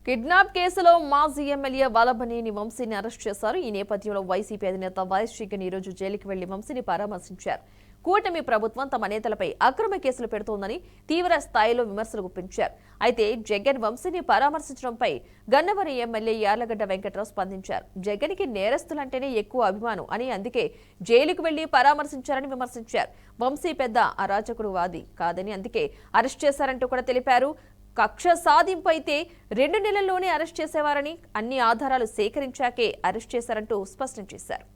Kidnap కేసులో మాజీ MLA Vallabhaneni వంశీని అరెస్ట్ చేశారు. ఈ నేపథ్యంలో వైసీపీ అధినేత వైఎస్ జగన్ ఈ రోజు జైలుకి వెళ్లి వంశీని పరామర్శించారు. కూటమి ప్రభుత్వం తమ నేతలపై అక్రమ కేసులు పెడుతోందని తీవ్ర స్థాయిలో విమర్శలు గుప్పించారు. అయితే జగన్ వంశీని పరామర్శించడంపై గన్నవరం ఎమ్మెల్యే యార్లగడ్డ వెంకట్రావు స్పందించారు. జగన్ కి నేరస్తులంటేనే ఎక్కువ అభిమానం అని, అందుకే జైలుకు వెళ్లి పరామర్శించారని విమర్శించారు. వంశీ పెద్ద అరాచకుడు వాది కాదని, అందుకే అరెస్ట్ చేశారంటూ కూడా తెలిపారు. కక్ష సాధింపు అయితే 2 నెలల్లోనే అరెస్ట్ చేసేవారని, అన్ని ఆధారాలు సేకరించాకే అరెస్ట్ చేశారంటూ స్పష్టం చేశారు.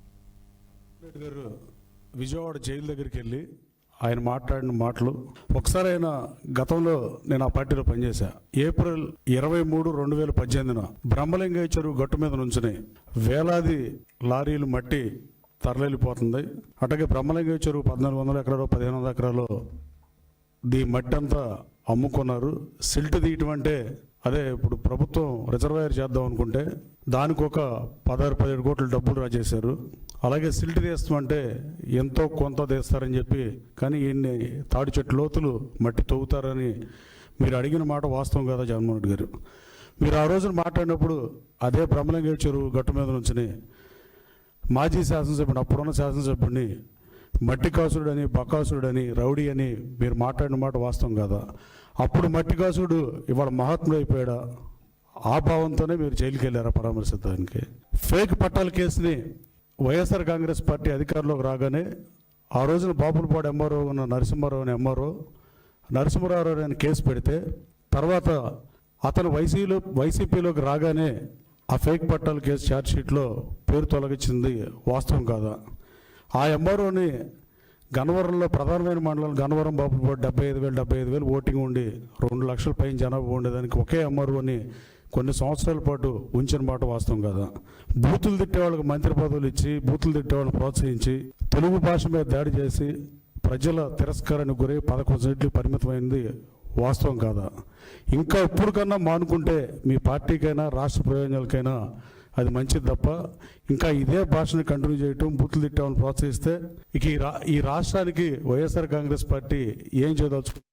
విజయవాడ జైలు దగ్గరికి వెళ్ళి ఆయన మాట్లాడిన మాటలు ఒకసారి ఆయన గతంలో నేను ఆ పార్టీలో పనిచేశా. ఏప్రిల్ 23, 2018 బ్రహ్మలింగయ్య చెరువు గట్టు మీద నుంచుని వేలాది లారీలు మట్టి తరలిపోతుంది. అట్లాగే బ్రహ్మలింగయ్య చెరువు 1400 ఎకరాలు 1500 ఎకరాలు దీ మట్టి అంతా అమ్ముకున్నారు. సిల్ట్ తీయటం అంటే అదే ఇప్పుడు ప్రభుత్వం రిజర్వాయర్ చేద్దాం అనుకుంటే దానికి ఒక 16-17 కోట్ల డబ్బులు రాజేశారు. అలాగే సిల్ట్ తీస్తామంటే ఎంతో కొంత తీస్తారని చెప్పి, కానీ ఈయన్ని తాడి చెట్టు లోతులు మట్టి తవ్వుతారని మీరు అడిగిన మాట వాస్తవం కదా జగన్మోహన్ రెడ్డి గారు. మీరు ఆ రోజున మాట్లాడినప్పుడు అదే బ్రహ్మలింగయ్య చెరువు గట్టు మీద నుంచి మాజీ శాసనసభ్యుడు, అప్పుడున్న శాసనసభ్యుడిని మట్టి కాసుడని, బకాసుడని, రౌడీ అని మీరు మాట్లాడిన మాట వాస్తవం కదా. అప్పుడు మట్టి కాసుడు ఇవాళ మహాత్ముడు అయిపోయాడా? ఆ భావంతోనే మీరు జైలుకి వెళ్ళారా పరామర్శించడానికి? ఫేక్ పట్టాల కేసుని వైఎస్ఆర్ కాంగ్రెస్ పార్టీ అధికారంలోకి రాగానే ఆ రోజున బాపులపాడు ఎంఆర్ఓ ఉన్న నరసింహారావు అని నరసింహారావు అని కేసు పెడితే, తర్వాత అతను వైసీపీలోకి రాగానే ఆ ఫేక్ పట్టాల కేసు ఛార్జ్షీట్లో పేరు తొలగించింది వాస్తవం కాదా? ఆ ఎంఆర్ఓని గన్నవరంలో ప్రధానమైన మండలం గన్నవరం బాపులపాడు 75,000 ఓటింగ్ ఉండి 2 లక్షల పైన జనాభా ఉండేదానికి ఒకే ఎంఆర్ఓని కొన్ని సంవత్సరాల పాటు ఉంచిన మాట వాస్తవం కదా. బూతులు తిట్టేవాళ్ళకి మంత్రి పదవులు ఇచ్చి, బూతులు తిట్టేవాళ్ళని ప్రోత్సహించి, తెలుగు భాష మీద దాడి చేసి ప్రజల తిరస్కారానికి గురై 11 సీట్లు పరిమితమైంది వాస్తవం కాదా? ఇంకా ఇప్పుడు కన్నా మానుకుంటే మీ పార్టీకైనా రాష్ట్ర ప్రయోజనాలకైనా అది మంచిది తప్ప, ఇంకా ఇదే భాషను కంటిన్యూ చేయటం, బూతులు తిట్టామని ప్రోత్సహిస్తే ఇక ఈ రాష్ట్రానికి వైఎస్ఆర్ కాంగ్రెస్ పార్టీ ఏం చేయదలుచుకుంటుంది?